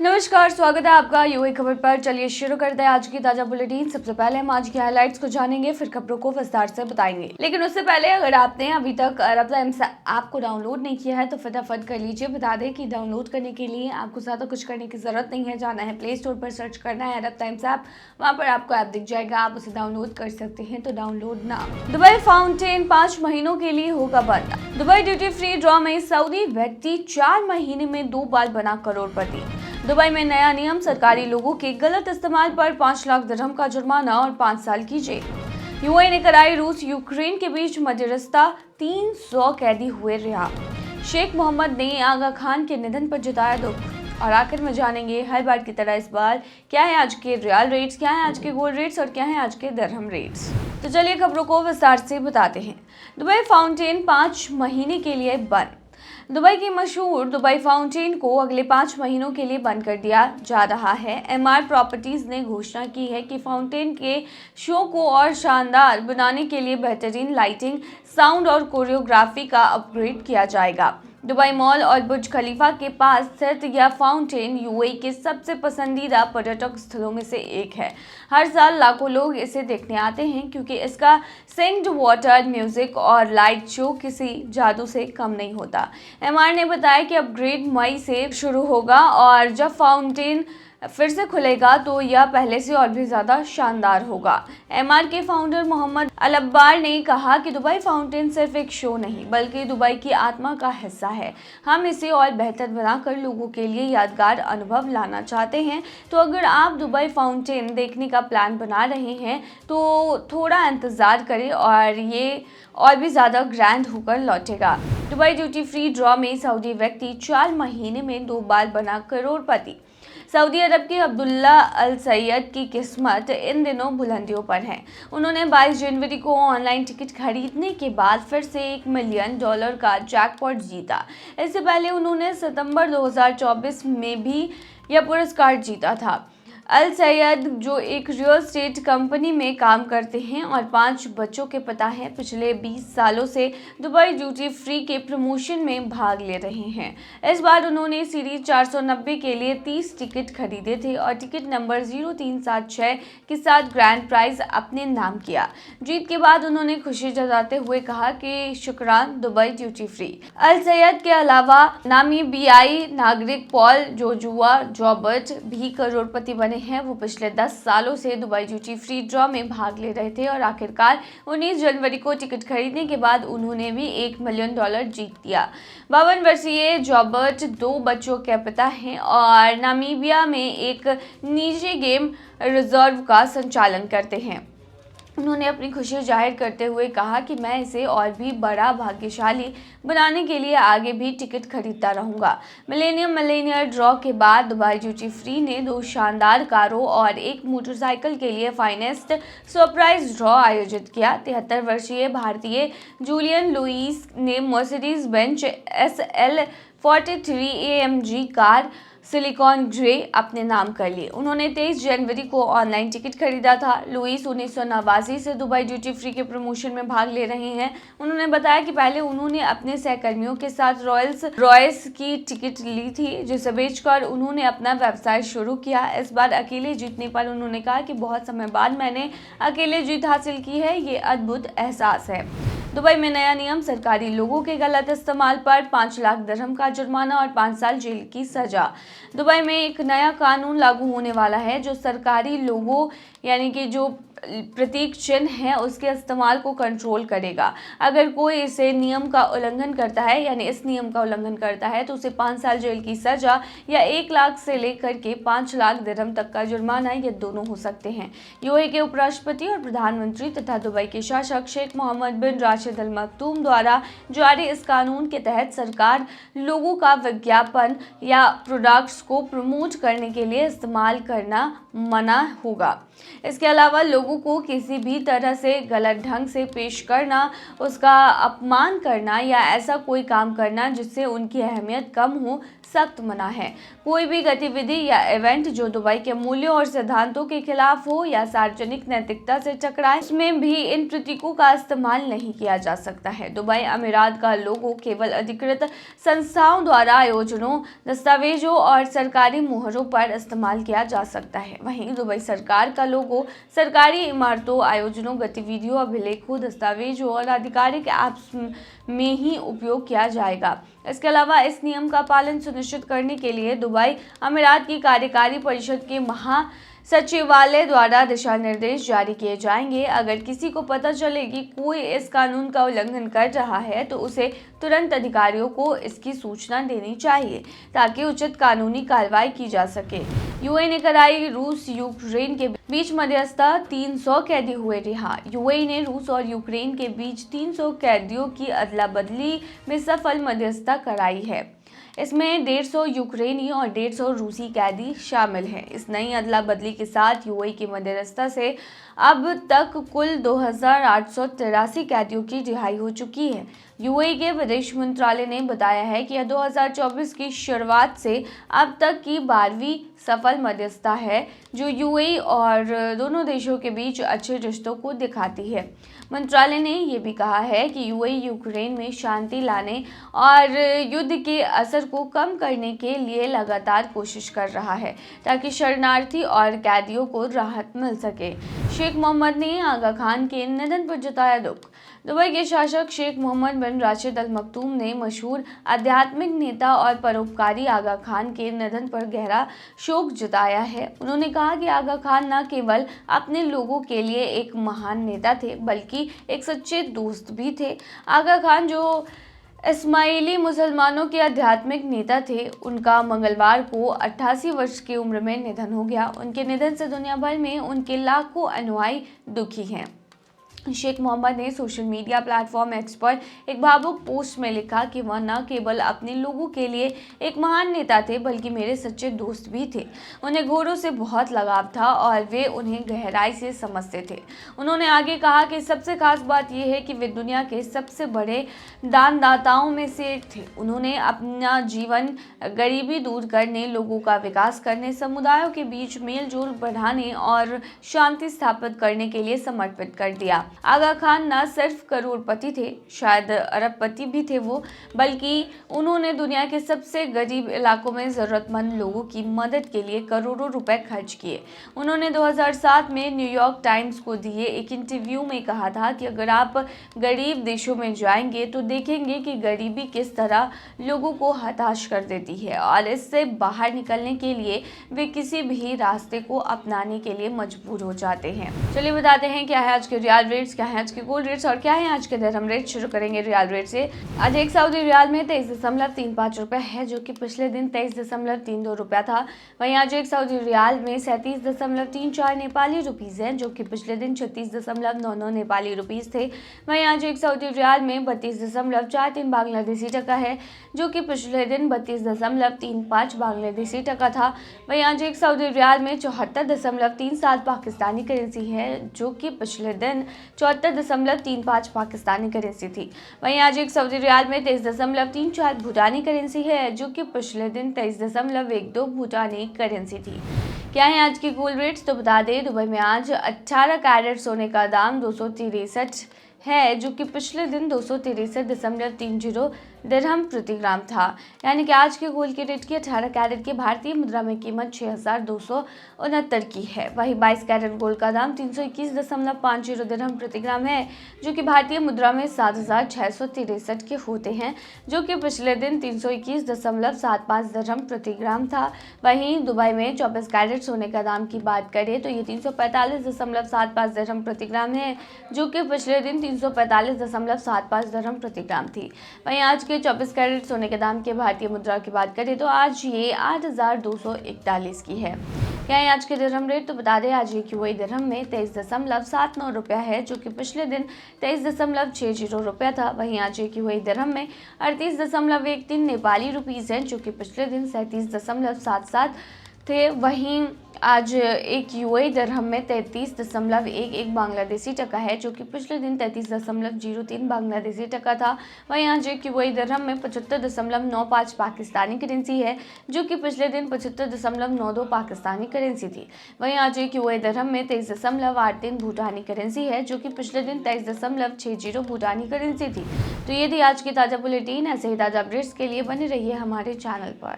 नमस्कार, स्वागत है आपका यूए खबर पर। चलिए शुरू करते हैं आज की ताजा बुलेटिन। सबसे पहले हम आज की हाइलाइट्स को जानेंगे, फिर खबरों को विस्तार से बताएंगे। लेकिन उससे पहले अगर आपने अभी तक अरब टाइम्स ऐप को डाउनलोड नहीं किया है तो फटाफट कर लीजिए। बता दें कि डाउनलोड करने के लिए आपको ज़्यादा कुछ करने की जरूरत नहीं है। जाना है प्ले स्टोर पर, सर्च करना है अरब टाइम्स ऐप, वहाँ पर आपको ऐप दिख जाएगा, आप उसे डाउनलोड कर सकते हैं। तो डाउनलोड ना। दुबई फाउंटेन 5 महीनों के लिए होगा बंद। दुबई ड्यूटी फ्री ड्रॉ में सऊदी व्यक्ति 4 महीने में 2 बार बना करोड़पति। दुबई में नया नियम, सरकारी लोगों के गलत इस्तेमाल पर 5 लाख दिरहम का जुर्माना और 5 साल की जेल। यूएई ने कराई रूस यूक्रेन के बीच मध्यस्थता, 300 कैदी हुए रिहा। शेख मोहम्मद ने आगा खान के निधन पर जताया दुख। और आखिर में जानेंगे हर बार की तरह इस बार क्या है आज के रियल रेट्स, क्या है आज के गोल्ड रेट्स और क्या है आज के दिरहम रेट्स। तो चलिए खबरों को विस्तार से बताते हैं। दुबई फाउंटेन 5 महीने के लिए बंद। दुबई की मशहूर दुबई फाउंटेन को अगले 5 महीनों के लिए बंद कर दिया जा रहा है। एमआर प्रॉपर्टीज ने घोषणा की है कि फाउंटेन के शो को और शानदार बनाने के लिए बेहतरीन लाइटिंग, साउंड और कोरियोग्राफी का अपग्रेड किया जाएगा। दुबई मॉल और बुर्ज खलीफा के पास स्थित यह फाउंटेन यूएई के सबसे पसंदीदा पर्यटक स्थलों में से एक है। हर साल लाखों लोग इसे देखने आते हैं क्योंकि इसका सिंक्ड वाटर, म्यूजिक और लाइट शो किसी जादू से कम नहीं होता। एमआर ने बताया कि अपग्रेड मई से शुरू होगा और जब फाउंटेन फिर से खुलेगा तो यह पहले से और भी ज़्यादा शानदार होगा। एमआर के फाउंडर मोहम्मद अल अब्बार ने कहा कि दुबई फाउंटेन सिर्फ एक शो नहीं बल्कि दुबई की आत्मा का हिस्सा है। हम इसे और बेहतर बनाकर लोगों के लिए यादगार अनुभव लाना चाहते हैं। तो अगर आप दुबई फाउंटेन देखने का प्लान बना रहे हैं तो थोड़ा इंतज़ार करें और ये और भी ज़्यादा ग्रैंड होकर लौटेगा। दुबई ड्यूटी फ्री ड्रॉ में सऊदी व्यक्ति 4 महीने में 2 बार बना करोड़पति। सऊदी अरब के अब्दुल्ला अल सैयद की किस्मत इन दिनों बुलंदियों पर है। उन्होंने 22 जनवरी को ऑनलाइन टिकट खरीदने के बाद फिर से $1 मिलियन का जैकपॉट जीता। इससे पहले उन्होंने सितंबर 2024 में भी यह पुरस्कार जीता था। अल सैयद, जो एक रियल एस्टेट कंपनी में काम करते हैं और 5 बच्चों के पिता हैं, पिछले 20 सालों से दुबई ड्यूटी फ्री के प्रमोशन में भाग ले रहे हैं। इस बार उन्होंने सीरीज 490 के लिए 30 टिकट खरीदे थे और टिकट नंबर 0376 के साथ ग्रैंड प्राइज अपने नाम किया। जीत के बाद उन्होंने खुशी जताते हुए कहा कि शुक्रान दुबई ड्यूटी फ्री। अल सैयद के अलावा नामीबियाई नागरिक पॉल जोजुआ जॉबर्ट भी करोड़पति बने हैं। वो पिछले 10 सालों से दुबई ड्यूटी फ्री ड्रॉ में भाग ले रहे थे और आखिरकार 19 जनवरी को टिकट खरीदने के बाद उन्होंने भी $1 मिलियन जीत लिया। 52 वर्षीय जॉबर्ट 2 बच्चों के पिता हैं और नामीबिया में एक निजी गेम रिजर्व का संचालन करते हैं। उन्होंने अपनी खुशी जाहिर करते हुए कहा कि मैं इसे और भी बड़ा भाग्यशाली बनाने के लिए आगे भी टिकट खरीदता रहूंगा। मिलेनियर ड्रॉ के बाद दुबई ड्यूटी फ्री ने 2 शानदार कारों और 1 मोटरसाइकिल के लिए फाइनेस्ट सरप्राइज ड्रॉ आयोजित किया। 73 वर्षीय भारतीय जूलियन लुइस ने Mercedes Benz SL 43 AMG car silicon grey अपने नाम कर लिए। उन्होंने 23 जनवरी को ऑनलाइन टिकट खरीदा था। लुइस 1989 से दुबई ड्यूटी फ्री के प्रमोशन में भाग ले रहे हैं। उन्होंने बताया कि पहले उन्होंने अपने सहकर्मियों के साथ रॉयल्स रॉयस की टिकट ली थी, जिसे बेचकर उन्होंने अपना व्यवसाय शुरू किया। इस बार अकेले जीतने पर उन्होंने कहा कि बहुत समय बाद मैंने अकेले जीत हासिल की है, ये अद्भुत एहसास है। दुबई में नया नियम, सरकारी लोगों के गलत इस्तेमाल पर 5 लाख दिरहम का जुर्माना और 5 साल जेल की सजा। दुबई में एक नया कानून लागू होने वाला है जो सरकारी लोगों यानी कि जो प्रतीक चिन्ह है उसके इस्तेमाल को कंट्रोल करेगा। अगर कोई इसे नियम का उल्लंघन करता है यानी इस नियम का उल्लंघन करता है तो उसे 5 साल जेल की सजा या 1 लाख से लेकर के 5 लाख दिरहम तक का जुर्माना, ये दोनों हो सकते हैं। यूएई के उपराष्ट्रपति और प्रधानमंत्री तथा दुबई के शासक शेख मोहम्मद बिन राशिद अल मक्तूम द्वारा जारी इस कानून के तहत सरकार लोगों का विज्ञापन या प्रोडक्ट्स को प्रमोट करने के लिए इस्तेमाल करना मना होगा। इसके अलावा लोगों को किसी भी तरह से गलत ढंग से पेश करना, उसका अपमान करना या ऐसा कोई काम करना जिससे उनकी अहमियत कम हो, सख्त मना है। कोई भी गतिविधि या इवेंट जो दुबई के मूल्यों और सिद्धांतों के खिलाफ हो या सार्वजनिक नैतिकता से टकराए, उसमें भी इन प्रतीकों का इस्तेमाल नहीं किया जा सकता है। दुबई अमीरात का लोगो केवल अधिकृत संस्थाओं द्वारा आयोजनों, दस्तावेजों और सरकारी मुहरों पर इस्तेमाल किया जा सकता है। वहीं दुबई सरकार का लोगो सरकारी इमारतों, आयोजनों, गतिविधियों, अभिलेखों, दस्तावेजों और आधिकारिक ऐप्स में ही उपयोग किया जाएगा। इसके अलावा इस नियम का पालन सुनिश्चित करने के लिए दुबई अमीरात की कार्यकारी परिषद के महासचिवालय द्वारा दिशा निर्देश जारी किए जाएंगे। अगर किसी को पता चले कि कोई इस कानून का उल्लंघन कर रहा है तो उसे तुरंत अधिकारियों को इसकी सूचना देनी चाहिए ताकि उचित कानूनी कार्रवाई की जा सके। यूएई ने कराई रूस यूक्रेन के बीच मध्यस्थता, 300 कैदी हुए रिहा। यूएई ने रूस और यूक्रेन के बीच 300 कैदियों की अदला बदली में सफल मध्यस्थता कराई है। इसमें 150 यूक्रेनी और 150 रूसी कैदी शामिल हैं। इस नई अदला बदली के साथ यूएई की मध्यस्थता से अब तक कुल 2883 कैदियों की रिहाई हो चुकी है। यूएई के विदेश मंत्रालय ने बताया है कि यह 2024 की शुरुआत से अब तक की 12वीं सफल मध्यस्थता है जो यूएई और दोनों देशों के बीच अच्छे रिश्तों को दिखाती है। मंत्रालय ने यह भी कहा है कि यूएई यूक्रेन में शांति लाने और युद्ध के असर को कम करने के लिए लगातार कोशिश कर रहा है ताकि शरणार्थी और कैदियों को राहत मिल सके। शेख मोहम्मद ने आगा खान के निधन पर जताया दुख। दुबई के शासक शेख मोहम्मद बिन राशिद अल मखतूम ने मशहूर आध्यात्मिक नेता और परोपकारी आगा खान के निधन पर गहरा शोक जताया है। उन्होंने कहा कि आगा खान न केवल अपने लोगों के लिए एक महान नेता थे बल्कि एक सच्चे दोस्त भी थे। आगा खान जो इस्माइली मुसलमानों के आध्यात्मिक नेता थे, उनका मंगलवार को 88 वर्ष की उम्र में निधन हो गया। उनके निधन से दुनिया भर में उनके लाखों अनुयायी दुखी हैं। शेख मोहम्मद ने सोशल मीडिया प्लेटफॉर्म एक्स पर एक भावुक पोस्ट में लिखा कि वह न केवल अपने लोगों के लिए एक महान नेता थे बल्कि मेरे सच्चे दोस्त भी थे। उन्हें घोड़ों से बहुत लगाव था और वे उन्हें गहराई से समझते थे। उन्होंने आगे कहा कि सबसे खास बात यह है कि वे दुनिया के सबसे बड़े दानदाताओं में से एक थे। उन्होंने अपना जीवन गरीबी दूर करने, लोगों का विकास करने, समुदायों के बीच मेल जोल बढ़ाने और शांति स्थापित करने के लिए समर्पित कर दिया। आगा खान न सिर्फ करोड़पति थे, शायद अरबपति भी थे वो, बल्कि उन्होंने दुनिया के सबसे गरीब इलाकों में जरूरतमंद लोगों की मदद के लिए करोड़ों रुपए खर्च किए। उन्होंने 2007 में न्यूयॉर्क टाइम्स को दिए एक इंटरव्यू में कहा था कि अगर आप गरीब देशों में जाएंगे तो देखेंगे कि गरीबी किस तरह लोगों को हताश कर देती है और इससे बाहर निकलने के लिए वे किसी भी रास्ते को अपनाने के लिए मजबूर हो जाते हैं। चलिए बताते हैं क्या है आज के रियाल रेट्स, क्या है आज के गोल्ड रेट्स और क्या है आज के दिरहम रेट। शुरू करेंगे रियाल रेट से। आज एक सऊदी रियाल में 23.35 रुपए है जो कि पिछले दिन 23.32 रुपया था। वहीं आज एक सऊदी रियाल में 37.34 नेपाली रुपीज है जो कि पिछले दिन 36.99 नेपाली रुपीज थे। वहीं आज एक सऊदी रियाल में 32.43 बांग्लादेशी टका है जो कि पिछले दिन 32.35 बांग्लादेशी टका था। वहीं आज एक सऊदी रियाल में 74.37 पाकिस्तानी करेंसी है जो कि पिछले दिन 74.35 पाकिस्तानी करेंसी थी। वहीं आज एक सऊदी रियाल में 23.34 भूटानी करेंसी है जो कि पिछले दिन 23.12 भूटानी करेंसी थी। क्या है आज की गोल्ड रेट्स, तो बता दें दुबई में आज 18 कैरेट सोने का दाम 263 है जो कि पिछले दिन 263.30 दिरहम प्रति ग्राम था। यानी कि आज के गोल्ड के रेट की 18 कैरेट की भारतीय मुद्रा में कीमत 6269 की है। वही 22 कैरेट गोल्ड का दाम 321.50 दिरहम प्रति ग्राम है जो कि भारतीय मुद्रा में 7663 के होते हैं जो कि पिछले दिन 321.75 दिरहम प्रति ग्राम था। वहीं दुबई में 24 कैरेट सोने का दाम की बात करें तो ये 345.75 दिरहम प्रति ग्राम है जो कि पिछले दिन 345.75 दिरहम प्रति ग्राम थी। वहीं आज के 24 कैरेट सोने के दाम के भारतीय मुद्रा की बात करें तो आज ये 8241 की है। क्या है आज के दिरहम रेट, तो बता दें आज एक यूएई दिरहम में 23.79 रुपया है जो कि पिछले दिन 23.60 रुपया था। वहीं आज एक यूएई दिरहम में 38.13 नेपाली रुपीज है जो कि पिछले दिन 37.77 थे। वहीं आज एक यूएई दिरहम में 33.11 बांग्लादेशी टका है, जो कि पिछले दिन 33.03 बांग्लादेशी टका था। वहीं आज एक यूएई दिरहम में 75.95 पाकिस्तानी करेंसी है, जो कि पिछले दिन 75.92 पाकिस्तानी करेंसी थी। वहीं आज एक यूएई दिरहम में 23.83 भूटानी करेंसी है, जो कि पिछले दिन 23.60 भूटानी करेंसी थी। तो ये थी आज की ताज़ा बुलेटिन। ऐसे ही ताज़ा अपडेट्स के लिए बने रहिए हमारे चैनल पर।